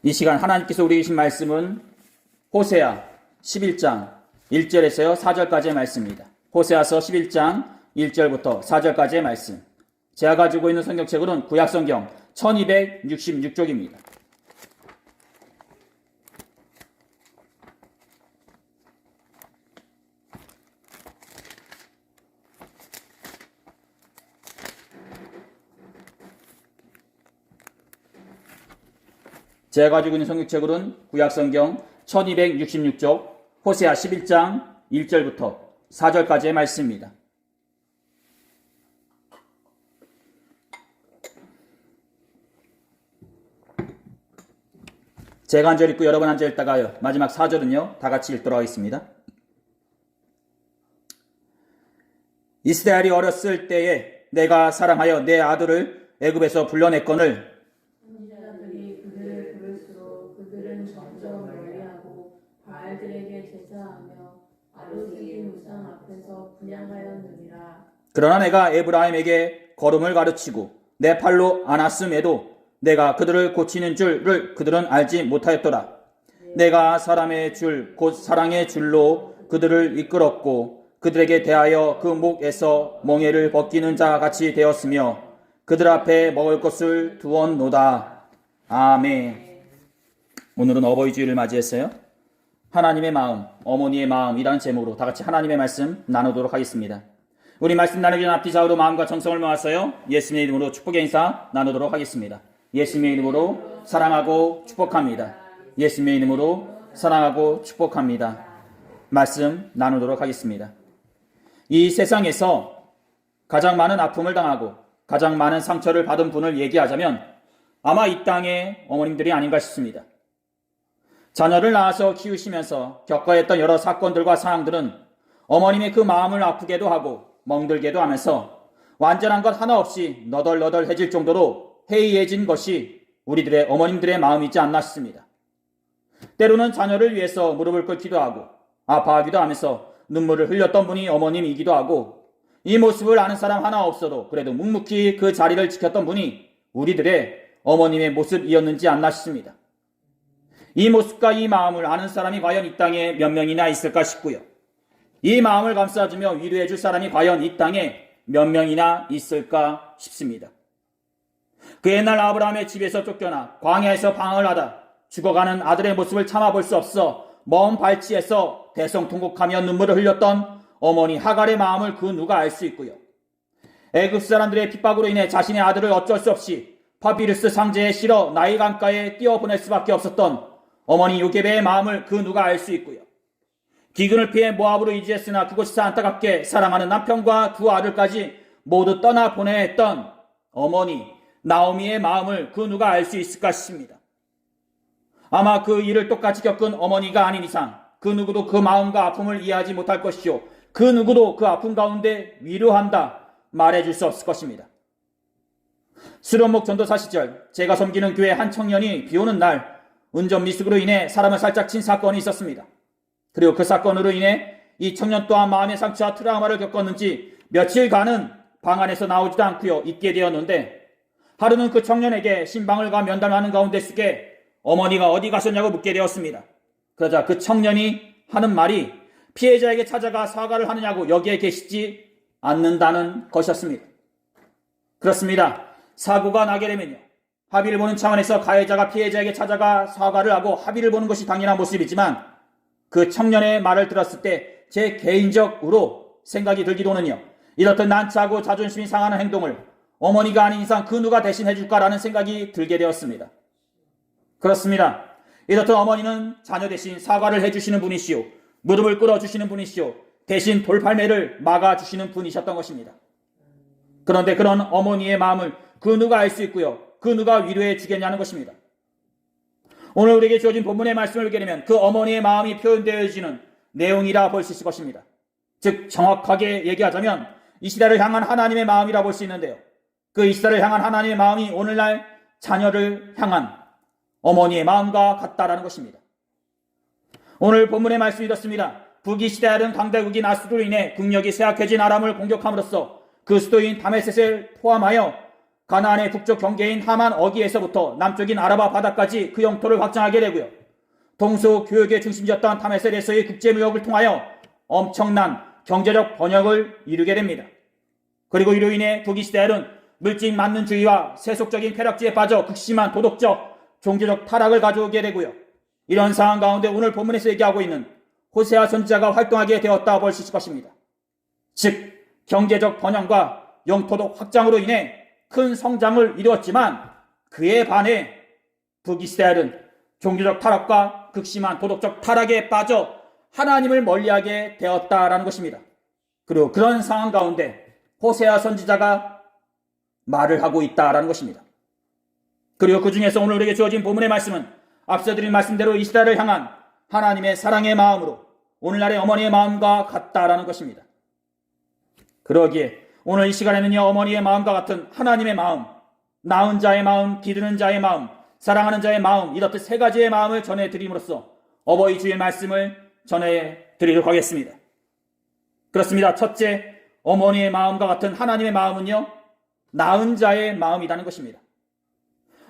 이 시간 하나님께서 우리에게 주신 말씀은 호세아 11장 1절에서요 4절까지의 말씀입니다. 호세아서 11장 1절부터 4절까지의 말씀. 제가 가지고 있는 성경책으로는 구약성경 1266쪽입니다. 제가 가지고 있는 성경책으로는 구약성경 1266쪽 호세아 11장 1절부터 4절까지의 말씀입니다. 제가 한 절 읽고 여러분 한 절 읽다가요 마지막 4절은요 다 같이 읽도록 하겠습니다. 이스라엘이 어렸을 때에 내가 사랑하여 내 아들을 애굽에서 불러냈거늘 선지자들이 그들을 부를수록 그들은 점점 멀리하고 바알들에게 제사하며 아로새긴 우상 앞에서 분향하였느니라. 그러나 내가 에브라임에게 걸음을 가르치고 내 팔로 안았음에도 내가 그들을 고치는 줄을 그들은 알지 못하였더라. 내가 사람의 줄 곧 사랑의 줄로 그들을 이끌었고 그들에게 대하여 그 목에서 멍에를 벗기는 자 같이 되었으며 그들 앞에 먹을 것을 두었노다. 아멘. 오늘은 어버이 주일을 맞이했어요. 하나님의 마음, 어머니의 마음이라는 제목으로 다 같이 하나님의 말씀 나누도록 하겠습니다. 우리 말씀 나누기 전 앞뒤 좌우로 마음과 정성을 모았어요. 예수님의 이름으로 축복의 인사 나누도록 하겠습니다. 예수님의 이름으로 사랑하고 축복합니다. 예수님의 이름으로 사랑하고 축복합니다. 말씀 나누도록 하겠습니다. 이 세상에서 가장 많은 아픔을 당하고 가장 많은 상처를 받은 분을 얘기하자면 아마 이 땅의 어머님들이 아닌가 싶습니다. 자녀를 낳아서 키우시면서 겪어야 했던 여러 사건들과 상황들은 어머님의 그 마음을 아프게도 하고 멍들게도 하면서 완전한 것 하나 없이 너덜너덜해질 정도로 해이해진 것이 우리들의 어머님들의 마음이지 않나 싶습니다. 때로는 자녀를 위해서 무릎을 꿇기도 하고 아파하기도 하면서 눈물을 흘렸던 분이 어머님이기도 하고 이 모습을 아는 사람 하나 없어도 그래도 묵묵히 그 자리를 지켰던 분이 우리들의 어머님의 모습이었는지 않나 싶습니다. 이 모습과 이 마음을 아는 사람이 과연 이 땅에 몇 명이나 있을까 싶고요. 이 마음을 감싸주며 위로해 줄 사람이 과연 이 땅에 몇 명이나 있을까 싶습니다. 그 옛날 아브라함의 집에서 쫓겨나 광야에서 방황을 하다 죽어가는 아들의 모습을 참아볼 수 없어 먼 발치에서 대성통곡하며 눈물을 흘렸던 어머니 하갈의 마음을 그 누가 알 수 있고요. 애굽 사람들의 핍박으로 인해 자신의 아들을 어쩔 수 없이 파피루스 상자에 실어 나일 강가에 띄워보낼 수밖에 없었던 어머니 요게베의 마음을 그 누가 알 수 있고요. 기근을 피해 모압으로 이주했으나 그곳에서 안타깝게 사랑하는 남편과 두 아들까지 모두 떠나보내야 했던 어머니 나오미의 마음을 그 누가 알 수 있을까 싶습니다. 아마 그 일을 똑같이 겪은 어머니가 아닌 이상 그 누구도 그 마음과 아픔을 이해하지 못할 것이요 그 누구도 그 아픔 가운데 위로한다 말해줄 수 없을 것입니다. 수련목 전도사 시절 제가 섬기는 교회 한 청년이 비오는 날 운전 미숙으로 인해 사람을 살짝 친 사건이 있었습니다. 그리고 그 사건으로 인해 이 청년 또한 마음의 상처와 트라우마를 겪었는지 며칠간은 방 안에서 나오지도 않고요 있게 되었는데 하루는 그 청년에게 신방을과 면담하는 가운데 속에 어머니가 어디 가셨냐고 묻게 되었습니다. 그러자 그 청년이 하는 말이 피해자에게 찾아가 사과를 하느냐고 여기에 계시지 않는다는 것이었습니다. 그렇습니다. 사고가 나게 되면요 합의를 보는 차원에서 가해자가 피해자에게 찾아가 사과를 하고 합의를 보는 것이 당연한 모습이지만 그 청년의 말을 들었을 때 제 개인적으로 생각이 들기로는요 이렇듯 난처하고 자존심이 상하는 행동을 어머니가 아닌 이상 그 누가 대신 해줄까라는 생각이 들게 되었습니다. 그렇습니다. 이렇듯 어머니는 자녀 대신 사과를 해주시는 분이시오 무릎을 꿇어주시는 분이시오 대신 돌팔매를 막아주시는 분이셨던 것입니다. 그런데 그런 어머니의 마음을 그 누가 알 수 있고요 그 누가 위로해 주겠냐는 것입니다. 오늘 우리에게 주어진 본문의 말씀을 보게 되면 그 어머니의 마음이 표현되어지는 내용이라 볼 수 있을 것입니다. 즉 정확하게 얘기하자면 이 시대를 향한 하나님의 마음이라 볼 수 있는데요. 그 이 시대를 향한 하나님의 마음이 오늘날 자녀를 향한 어머니의 마음과 같다라는 것입니다. 오늘 본문의 말씀이 이렇습니다. 북이 시대하던 강대국인 아수르로 인해 국력이 쇠약해진 아람을 공격함으로써 그 수도인 다메섹을 포함하여 가나안의 북쪽 경계인 하만 어기에서부터 남쪽인 아라바 바다까지 그 영토를 확장하게 되고요. 동서 교역의 중심지였던 다메섹에서의 국제무역을 통하여 엄청난 경제적 번영을 이루게 됩니다. 그리고 이로 인해 북이스라엘은 물질 만능주의와 세속적인 쾌락지에 빠져 극심한 도덕적, 종교적 타락을 가져오게 되고요. 이런 상황 가운데 오늘 본문에서 얘기하고 있는 호세아 선지자가 활동하게 되었다 볼 수 있을 것입니다. 즉 경제적 번영과 영토적 확장으로 인해 큰 성장을 이루었지만 그에 반해 북이스라엘은 종교적 타락과 극심한 도덕적 타락에 빠져 하나님을 멀리하게 되었다라는 것입니다. 그리고 그런 상황 가운데 호세아 선지자가 말을 하고 있다라는 것입니다. 그리고 그 중에서 오늘 우리에게 주어진 본문의 말씀은 앞서 드린 말씀대로 이스라엘을 향한 하나님의 사랑의 마음으로 오늘날의 어머니의 마음과 같다라는 것입니다. 그러기에 오늘 이 시간에는요, 어머니의 마음과 같은 하나님의 마음, 낳은 자의 마음, 기르는 자의 마음, 사랑하는 자의 마음, 이렇듯 세 가지의 마음을 전해드림으로써 어버이 주의 말씀을 전해드리도록 하겠습니다. 그렇습니다. 첫째, 어머니의 마음과 같은 하나님의 마음은요, 낳은 자의 마음이라는 것입니다.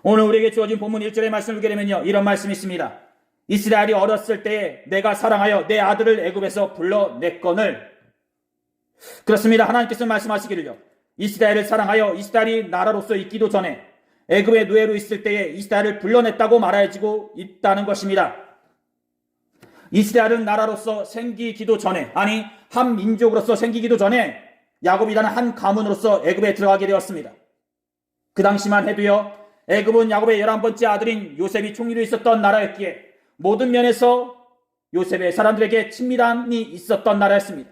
오늘 우리에게 주어진 본문 1절의 말씀을 보게 되면요, 이런 말씀이 있습니다. 이스라엘이 어렸을 때에 내가 사랑하여 내 아들을 애굽에서 불러냈거늘. 그렇습니다. 하나님께서 말씀하시기를요, 이스라엘을 사랑하여 이스라엘이 나라로서 있기도 전에 애굽의 노예로 있을 때에 이스라엘을 불러냈다고 말해지고 있다는 것입니다. 이스라엘은 나라로서 생기기도 전에, 아니 한 민족으로서 생기기도 전에 야곱이라는 한 가문으로서 애굽에 들어가게 되었습니다. 그 당시만 해도요, 애굽은 야곱의 11번째 아들인 요셉이 총리로 있었던 나라였기에 모든 면에서 요셉의 사람들에게 친밀함이 있었던 나라였습니다.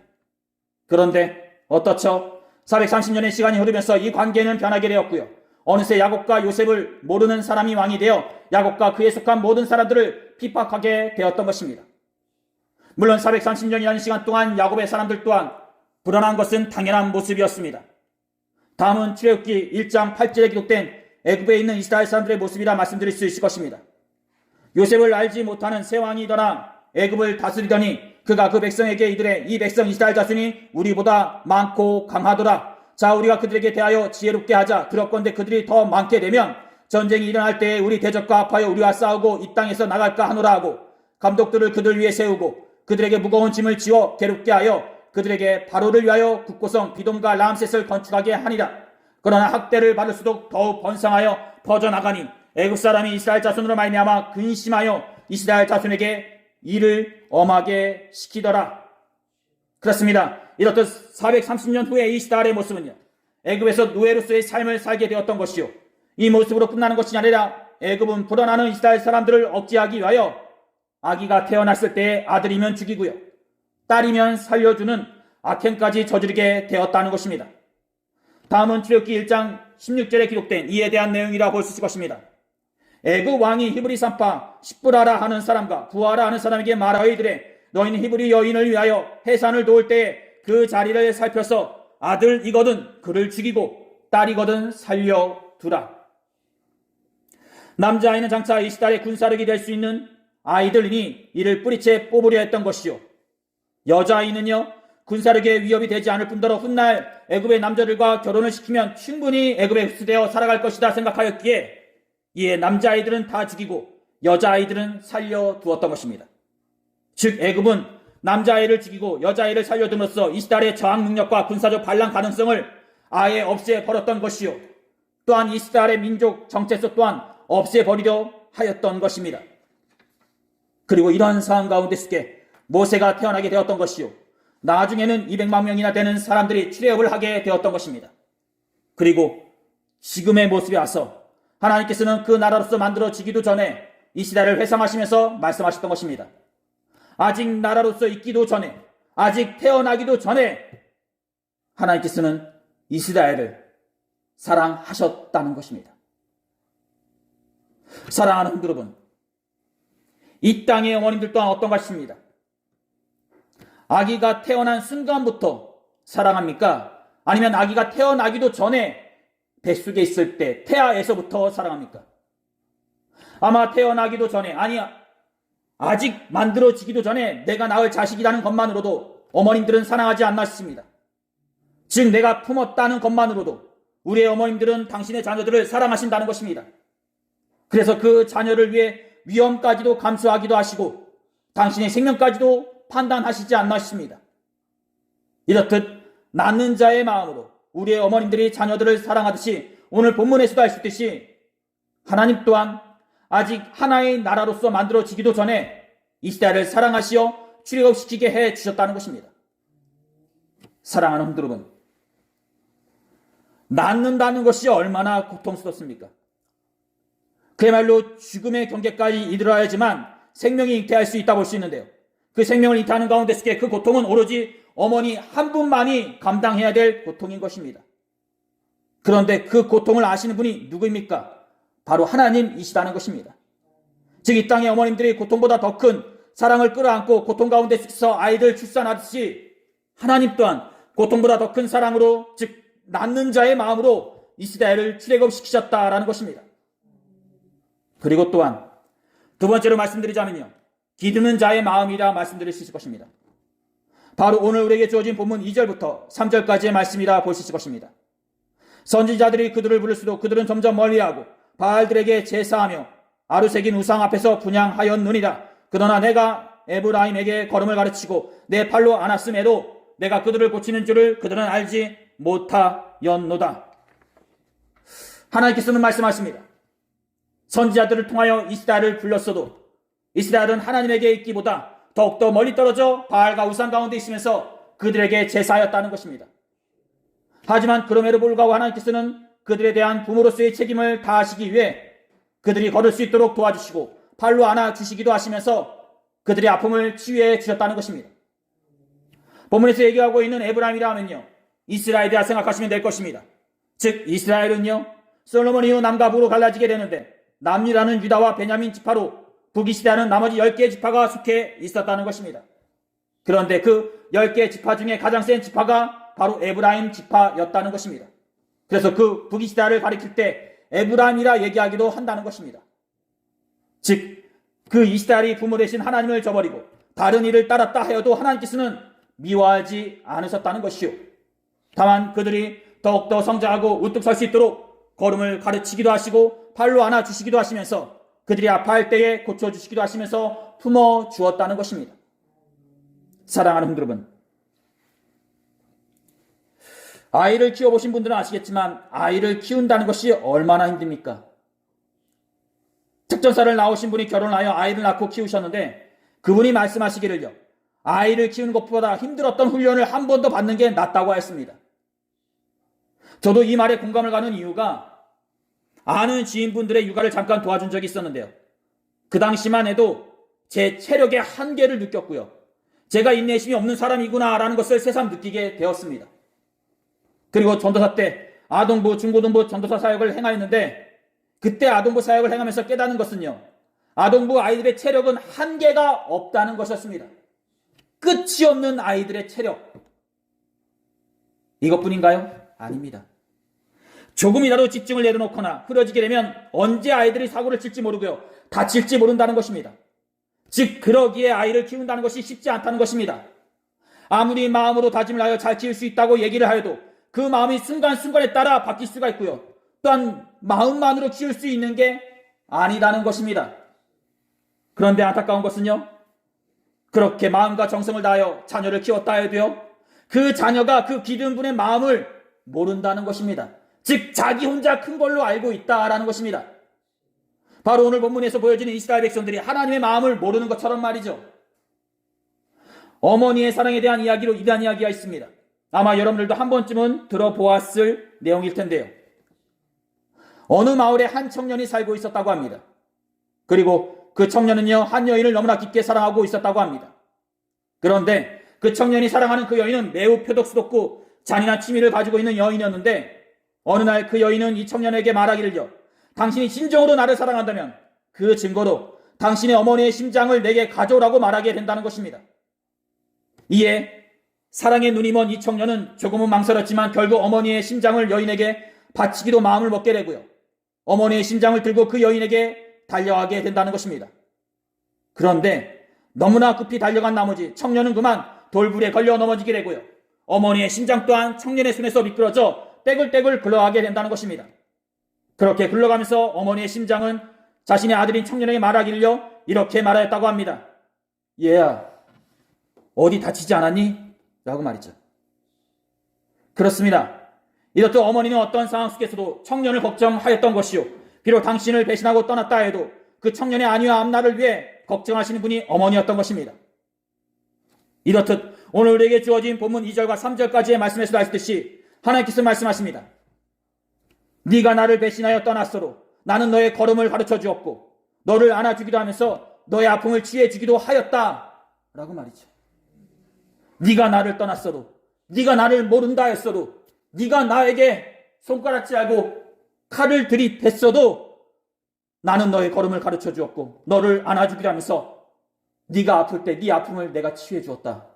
그런데 어떻죠? 430년의 시간이 흐르면서 이 관계는 변하게 되었고요. 어느새 야곱과 요셉을 모르는 사람이 왕이 되어 야곱과 그에 속한 모든 사람들을 핍박하게 되었던 것입니다. 물론 430년이라는 시간 동안 야곱의 사람들 또한 불안한 것은 당연한 모습이었습니다. 다음은 출애굽기 1장 8절에 기록된 애굽에 있는 이스라엘 사람들의 모습이라 말씀드릴 수 있을 것입니다. 요셉을 알지 못하는 새 왕이 일어나 애굽을 다스리더니 그가 그 백성에게 이르되 이 백성 이스라엘 자손이 우리보다 많고 강하더라. 자, 우리가 그들에게 대하여 지혜롭게 하자. 그렇건대 그들이 더 많게 되면 전쟁이 일어날 때에 우리 대적과 합하여 우리와 싸우고 이 땅에서 나갈까 하노라 하고 감독들을 그들 위에 세우고 그들에게 무거운 짐을 지워 괴롭게 하여 그들에게 바로를 위하여 국고성 비돔과 람셋을 건축하게 하니라. 그러나 학대를 받을수록 더욱 번성하여 퍼져나가니 애굽 사람이 이스라엘 자손으로 말미암아 근심하여 이스라엘 자손에게 일을 엄하게 시키더라. 그렇습니다. 이렇듯 430년 후에 이스라엘의 모습은요, 애굽에서 노예로서의 삶을 살게 되었던 것이요, 이 모습으로 끝나는 것이 아니라 애굽은 불어나는 이스라엘 사람들을 억제하기 위하여 아기가 태어났을 때에 아들이면 죽이고요, 딸이면 살려주는 악행까지 저지르게 되었다는 것입니다. 다음은 출애굽기 1장 16절에 기록된 이에 대한 내용이라 볼 수 있을 것입니다. 애굽 왕이 히브리 산파 십부라라 하는 사람과 부하라 하는 사람에게 말하여 이르되 너희는 히브리 여인을 위하여 해산을 도울 때에 그 자리를 살펴서 아들이거든 그를 죽이고 딸이거든 살려두라. 남자아이는 장차 이스라엘의 군사력이 될 수 있는 아이들이니 이를 뿌리채 뽑으려 했던 것이요, 여자아이는요 군사력에 위협이 되지 않을 뿐더러 훗날 애굽의 남자들과 결혼을 시키면 충분히 애굽에 흡수되어 살아갈 것이다 생각하였기에 이에 남자아이들은 다 죽이고 여자아이들은 살려두었던 것입니다. 즉 애굽은 남자아이를 죽이고 여자아이를 살려둠으로써 이스라엘의 저항 능력과 군사적 반란 가능성을 아예 없애버렸던 것이요, 또한 이스라엘의 민족 정체성 또한 없애버리려 하였던 것입니다. 그리고 이러한 상황 가운데 속에 모세가 태어나게 되었던 것이요, 나중에는 200만 명이나 되는 사람들이 출애굽을 하게 되었던 것입니다. 그리고 지금의 모습에 와서 하나님께서는 그 나라로서 만들어지기도 전에 이스라엘을 회상하시면서 말씀하셨던 것입니다. 아직 나라로서 있기도 전에, 아직 태어나기도 전에 하나님께서는 이스라엘을 사랑하셨다는 것입니다. 사랑하는 여러분, 이 땅의 어머님들 또한 어떤 것입니다. 아기가 태어난 순간부터 사랑합니까? 아니면 아기가 태어나기도 전에 뱃속에 있을 때 태아에서부터 사랑합니까? 아마 태어나기도 전에, 아니 아직 만들어지기도 전에 내가 낳을 자식이라는 것만으로도 어머님들은 사랑하지 않나 싶습니다. 즉 내가 품었다는 것만으로도 우리의 어머님들은 당신의 자녀들을 사랑하신다는 것입니다. 그래서 그 자녀를 위해 위험까지도 감수하기도 하시고 당신의 생명까지도 판단하시지 않나 싶습니다. 이렇듯 낳는 자의 마음으로 우리의 어머님들이 자녀들을 사랑하듯이 오늘 본문에서도 알 수 있듯이 하나님 또한 아직 하나의 나라로서 만들어지기도 전에 이스라엘을 사랑하시어 출애굽시키게 해 주셨다는 것입니다. 사랑하는 성도 여러분, 낳는다는 것이 얼마나 고통스럽습니까? 그야말로 죽음의 경계까지 이르러야지만 생명이 잉태할 수 있다 볼 수 있는데요. 그 생명을 잉태하는 가운데 속에 그 고통은 오로지 어머니 한 분만이 감당해야 될 고통인 것입니다. 그런데 그 고통을 아시는 분이 누구입니까? 바로 하나님이시다는 것입니다. 즉 이 땅의 어머님들이 고통보다 더 큰 사랑을 끌어안고 고통 가운데서 아이들 출산하듯이 하나님 또한 고통보다 더 큰 사랑으로, 즉 낳는 자의 마음으로 이스라엘을 출애굽시키셨다라는 것입니다. 그리고 또한 두 번째로 말씀드리자면요, 기드는 자의 마음이라 말씀드릴 수 있을 것입니다. 바로 오늘 우리에게 주어진 본문 2절부터 3절까지의 말씀이라 볼 수 있을 것입니다. 선지자들이 그들을 부를수록 그들은 점점 멀리하고 바알들에게 제사하며 아루새긴 우상 앞에서 분향하였느니라. 그러나 내가 에브라임에게 걸음을 가르치고 내 팔로 안았음에도 내가 그들을 고치는 줄을 그들은 알지 못하였노다. 하나님께서는 말씀하십니다. 선지자들을 통하여 이스라엘을 불렀어도 이스라엘은 하나님에게 있기보다 더욱더 멀리 떨어져 바알과 우상 가운데 있으면서 그들에게 제사하였다는 것입니다. 하지만 그럼에도 불구하고 하나님께서는 그들에 대한 부모로서의 책임을 다하시기 위해 그들이 걸을 수 있도록 도와주시고 팔로 안아주시기도 하시면서 그들의 아픔을 치유해 주셨다는 것입니다. 본문에서 얘기하고 있는 에브라임이라 하면요, 이스라엘이라 생각하시면 될 것입니다. 즉 이스라엘은요, 솔로몬 이후 남과 북으로 갈라지게 되는데 남유다는 유다와 베냐민 지파로 북이스라엘은 나머지 10개의 지파가 속해 있었다는 것입니다. 그런데 그 10개의 지파 중에 가장 센 지파가 바로 에브라임 지파였다는 것입니다. 그래서 그 북이스라엘을 가리킬 때 에브라임이라 얘기하기도 한다는 것입니다. 즉 그 이스라엘이 부모 되신 하나님을 저버리고 다른 일을 따랐다 하여도 하나님께서는 미워하지 않으셨다는 것이요, 다만 그들이 더욱더 성장하고 우뚝 설 수 있도록 걸음을 가르치기도 하시고 팔로 안아주시기도 하시면서 그들이 아파할 때에 고쳐주시기도 하시면서 품어주었다는 것입니다. 사랑하는 분들 여러분, 아이를 키워보신 분들은 아시겠지만 아이를 키운다는 것이 얼마나 힘듭니까? 특전사를 나오신 분이 결혼하여 아이를 낳고 키우셨는데 그분이 말씀하시기를요, 아이를 키우는 것보다 힘들었던 훈련을 한 번 더 받는 게 낫다고 하였습니다. 저도 이 말에 공감을 가는 이유가 아는 지인분들의 육아를 잠깐 도와준 적이 있었는데요, 그 당시만 해도 제 체력의 한계를 느꼈고요, 제가 인내심이 없는 사람이구나 라는 것을 새삼 느끼게 되었습니다. 그리고 전도사 때 아동부, 중고등부 전도사 사역을 행하였는데 그때 아동부 사역을 행하면서 깨닫는 것은요, 아동부 아이들의 체력은 한계가 없다는 것이었습니다. 끝이 없는 아이들의 체력, 이것뿐인가요? 아닙니다. 조금이라도 집중을 내려놓거나 흐려지게 되면 언제 아이들이 사고를 칠지 모르고요, 다칠지 모른다는 것입니다. 즉 그러기에 아이를 키운다는 것이 쉽지 않다는 것입니다. 아무리 마음으로 다짐을 하여 잘 키울 수 있다고 얘기를 하여도 그 마음이 순간순간에 따라 바뀔 수가 있고요, 또한 마음만으로 키울 수 있는 게 아니라는 것입니다. 그런데 안타까운 것은요, 그렇게 마음과 정성을 다하여 자녀를 키웠다 해도요, 그 자녀가 그 기른 분의 마음을 모른다는 것입니다. 즉 자기 혼자 큰 걸로 알고 있다라는 것입니다. 바로 오늘 본문에서 보여지는 이스라엘 백성들이 하나님의 마음을 모르는 것처럼 말이죠. 어머니의 사랑에 대한 이야기로 이러한 이야기가 있습니다. 아마 여러분들도 한 번쯤은 들어보았을 내용일 텐데요. 어느 마을에 한 청년이 살고 있었다고 합니다. 그리고 그 청년은요, 한 여인을 너무나 깊게 사랑하고 있었다고 합니다. 그런데 그 청년이 사랑하는 그 여인은 매우 표독스럽고 잔인한 취미를 가지고 있는 여인이었는데 어느 날 그 여인은 이 청년에게 말하기를요, 당신이 진정으로 나를 사랑한다면 그 증거로 당신의 어머니의 심장을 내게 가져오라고 말하게 된다는 것입니다. 이에 사랑의 눈이 먼 이 청년은 조금은 망설였지만 결국 어머니의 심장을 여인에게 바치기로 마음을 먹게 되고요, 어머니의 심장을 들고 그 여인에게 달려가게 된다는 것입니다. 그런데 너무나 급히 달려간 나머지 청년은 그만 돌불에 걸려 넘어지게 되고요, 어머니의 심장 또한 청년의 손에서 미끄러져 떼굴떼굴 굴러가게 된다는 것입니다. 그렇게 굴러가면서 어머니의 심장은 자신의 아들인 청년에게 말하기를요, 이렇게 말하였다고 합니다. 얘야, 어디 다치지 않았니? 라고 말이죠. 그렇습니다. 이렇듯 어머니는 어떤 상황 속에서도 청년을 걱정하였던 것이요, 비록 당신을 배신하고 떠났다 해도 그 청년의 안위와 앞날을 위해 걱정하시는 분이 어머니였던 것입니다. 이렇듯 오늘 우리에게 주어진 본문 2절과 3절까지의 말씀에서 알듯이 하나님께서 말씀하십니다. 네가 나를 배신하여 떠났어도 나는 너의 걸음을 가르쳐 주었고 너를 안아주기도 하면서 너의 아픔을 치유해 주기도 하였다 라고 말이죠. 네가 나를 떠났어도, 네가 나를 모른다 했어도, 네가 나에게 손가락질 하고 칼을 들이댔어도 나는 너의 걸음을 가르쳐 주었고 너를 안아주기도 하면서 네가 아플 때 네 아픔을 내가 치유해 주었다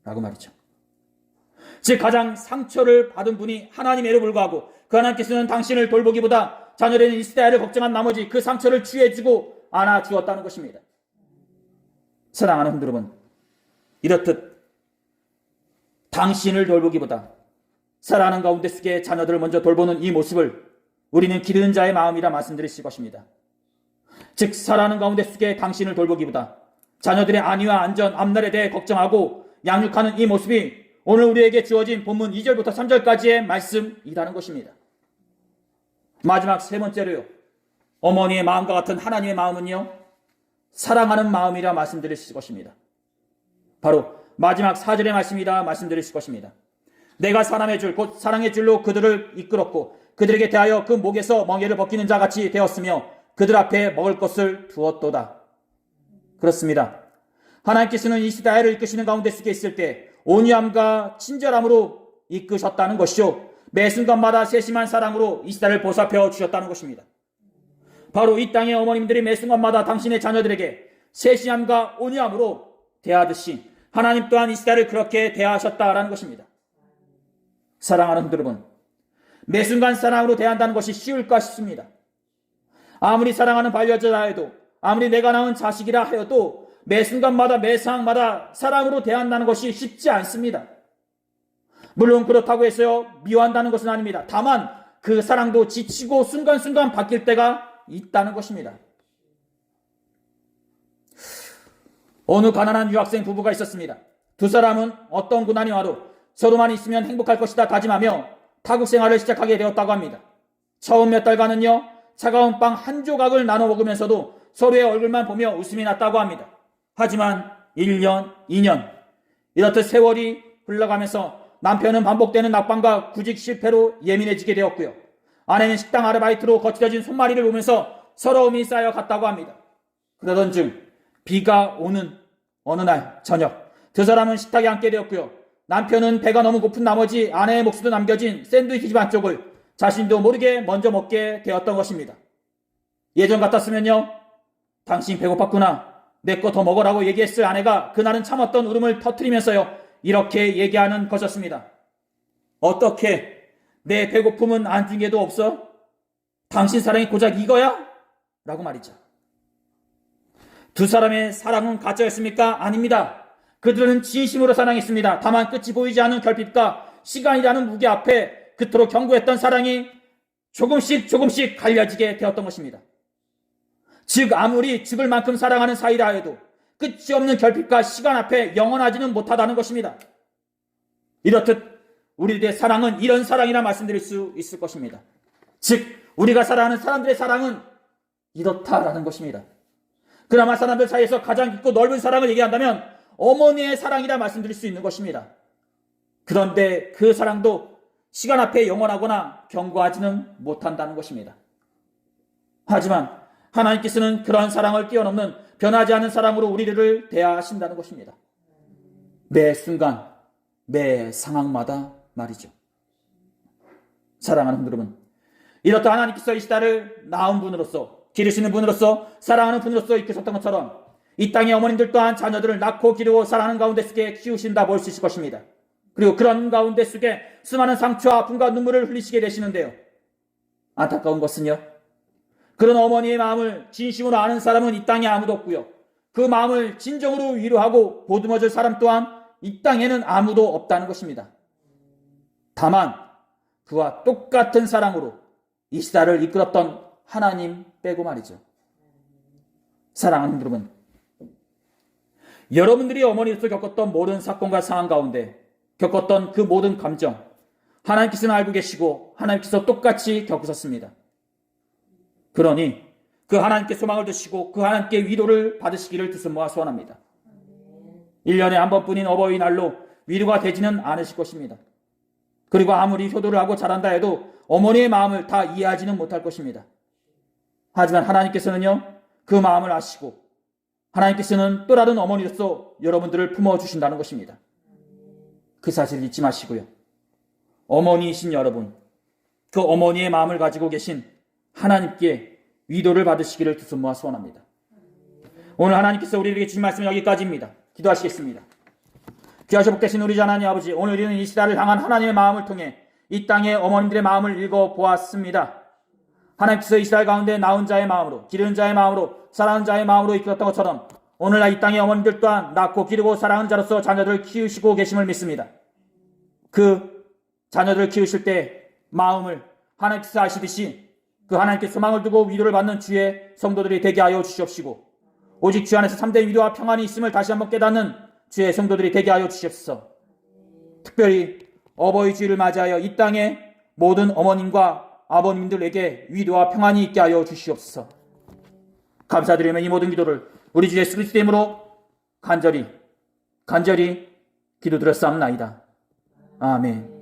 라고 말이죠. 즉 가장 상처를 받은 분이 하나님에도 불구하고 그 하나님께서는 당신을 돌보기보다 자녀된 이스라엘을 걱정한 나머지 그 상처를 치유해주고 안아주었다는 것입니다. 사랑하는 성도 여러분, 이렇듯 당신을 돌보기보다 사랑하는 가운데 속에 자녀들을 먼저 돌보는 이 모습을 우리는 기르는 자의 마음이라 말씀드릴 것입니다. 즉 사랑하는 가운데 속에 당신을 돌보기보다 자녀들의 안위와 안전, 앞날에 대해 걱정하고 양육하는 이 모습이 오늘 우리에게 주어진 본문 2절부터 3절까지의 말씀이라는 것입니다. 마지막 세 번째로요, 어머니의 마음과 같은 하나님의 마음은요, 사랑하는 마음이라 말씀드릴 것입니다. 바로 마지막 4절의 말씀이라 말씀드릴 것입니다. 내가 사람의 줄, 곧 사랑의 줄로 그들을 이끌었고 그들에게 대하여 그 목에서 멍에를 벗기는 자같이 되었으며 그들 앞에 먹을 것을 두었도다. 그렇습니다. 하나님께서는 이스라엘을 이끄시는 가운데 속에 있을 때 온유함과 친절함으로 이끄셨다는 것이요, 매 순간마다 세심한 사랑으로 이스라엘을 보살펴 주셨다는 것입니다. 바로 이 땅의 어머님들이 매 순간마다 당신의 자녀들에게 세심함과 온유함으로 대하듯이 하나님 또한 이스라엘을 그렇게 대하셨다라는 것입니다. 사랑하는 분들 여러분, 매 순간 사랑으로 대한다는 것이 쉬울까 싶습니다. 아무리 사랑하는 반려자라 해도, 아무리 내가 낳은 자식이라 해도 매 순간마다 매 상황마다 사랑으로 대한다는 것이 쉽지 않습니다. 물론 그렇다고 해서요 미워한다는 것은 아닙니다. 다만 그 사랑도 지치고 순간순간 바뀔 때가 있다는 것입니다. 어느 가난한 유학생 부부가 있었습니다. 두 사람은 어떤 고난이 와도 서로만 있으면 행복할 것이다 다짐하며 타국 생활을 시작하게 되었다고 합니다. 처음 몇 달간은요 차가운 빵 한 조각을 나눠 먹으면서도 서로의 얼굴만 보며 웃음이 났다고 합니다. 하지만 1년, 2년 이렇듯 세월이 흘러가면서 남편은 반복되는 낙방과 구직 실패로 예민해지게 되었고요. 아내는 식당 아르바이트로 거칠어진 손마리를 보면서 서러움이 쌓여갔다고 합니다. 그러던 중 비가 오는 어느 날 저녁 두 사람은 식탁에 앉게 되었고요. 남편은 배가 너무 고픈 나머지 아내의 몫으로 남겨진 샌드위치 반쪽을 자신도 모르게 먼저 먹게 되었던 것입니다. 예전 같았으면요, 당신 배고팠구나, 내 거 더 먹으라고 얘기했을 아내가 그날은 참았던 울음을 터뜨리면서요 이렇게 얘기하는 것이었습니다. 어떻게 내 배고픔은 안중에도 없어? 당신 사랑이 고작 이거야? 라고 말이죠. 두 사람의 사랑은 가짜였습니까? 아닙니다. 그들은 진심으로 사랑했습니다. 다만 끝이 보이지 않는 결핍과 시간이라는 무게 앞에 그토록 견고했던 사랑이 조금씩 갈려지게 되었던 것입니다. 즉 아무리 죽을 만큼 사랑하는 사이라 해도 끝이 없는 결핍과 시간 앞에 영원하지는 못하다는 것입니다. 이렇듯 우리들의 사랑은 이런 사랑이라 말씀드릴 수 있을 것입니다. 즉 우리가 사랑하는 사람들의 사랑은 이렇다라는 것입니다. 그나마 사람들 사이에서 가장 깊고 넓은 사랑을 얘기한다면 어머니의 사랑이라 말씀드릴 수 있는 것입니다. 그런데 그 사랑도 시간 앞에 영원하거나 견고하지는 못한다는 것입니다. 하지만 하나님께서는 그러한 사랑을 뛰어넘는 변하지 않은 사랑으로 우리들을 대하신다는 것입니다. 매 순간, 매 상황마다 말이죠. 사랑하는 여러분, 이렇다 하나님께서 이스라엘을 낳은 분으로서, 기르시는 분으로서, 사랑하는 분으로서 이끄셨던 것처럼 이 땅의 어머님들 또한 자녀들을 낳고 기르고 사랑하는 가운데 속에 키우신다 볼 수 있을 것입니다. 그리고 그런 가운데 속에 수많은 상처와 아픔과 눈물을 흘리시게 되시는데요. 안타까운 것은요, 그런 어머니의 마음을 진심으로 아는 사람은 이 땅에 아무도 없고요. 그 마음을 진정으로 위로하고 보듬어줄 사람 또한 이 땅에는 아무도 없다는 것입니다. 다만 그와 똑같은 사랑으로 이 시대를 이끌었던 하나님 빼고 말이죠. 사랑하는 여러분, 여러분들이 어머니로서 겪었던 모든 사건과 상황 가운데 겪었던 그 모든 감정, 하나님께서는 알고 계시고 하나님께서 똑같이 겪으셨습니다. 그러니 그 하나님께 소망을 두시고 그 하나님께 위로를 받으시기를 두손 모아 소원합니다. 1년에 한 번뿐인 어버이날로 위로가 되지는 않으실 것입니다. 그리고 아무리 효도를 하고 잘한다 해도 어머니의 마음을 다 이해하지는 못할 것입니다. 하지만 하나님께서는요, 그 마음을 아시고 하나님께서는 또 다른 어머니로서 여러분들을 품어주신다는 것입니다. 그 사실을 잊지 마시고요. 어머니이신 여러분, 그 어머니의 마음을 가지고 계신 하나님께 위로를 받으시기를 두 손 모아 소원합니다. 오늘 하나님께서 우리에게 주신 말씀은 여기까지입니다. 기도하시겠습니다. 귀하시 복되신 우리 하나님 아버지, 오늘 우리는 이 시대를 향한 하나님의 마음을 통해 이 땅의 어머님들의 마음을 읽어보았습니다. 하나님께서 이 시대 가운데 낳은 자의 마음으로, 기르는 자의 마음으로, 사랑하는 자의 마음으로 이끌었던 것처럼 오늘날 이 땅의 어머님들 또한 낳고 기르고 사랑하는 자로서 자녀들을 키우시고 계심을 믿습니다. 그 자녀들을 키우실 때 마음을 하나님께서 아시듯이 그 하나님께 소망을 두고 위로를 받는 주의 성도들이 되게 하여 주시옵시고, 오직 주 안에서 참된 위로와 평안이 있음을 다시 한번 깨닫는 주의 성도들이 되게 하여 주시옵소서. 특별히 어버이 주일을 맞이하여 이 땅의 모든 어머님과 아버님들에게 위로와 평안이 있게 하여 주시옵소서. 감사드리며 이 모든 기도를 우리 주 예수 그리스도의 이름으로 간절히 기도드렸사옵나이다. 아멘.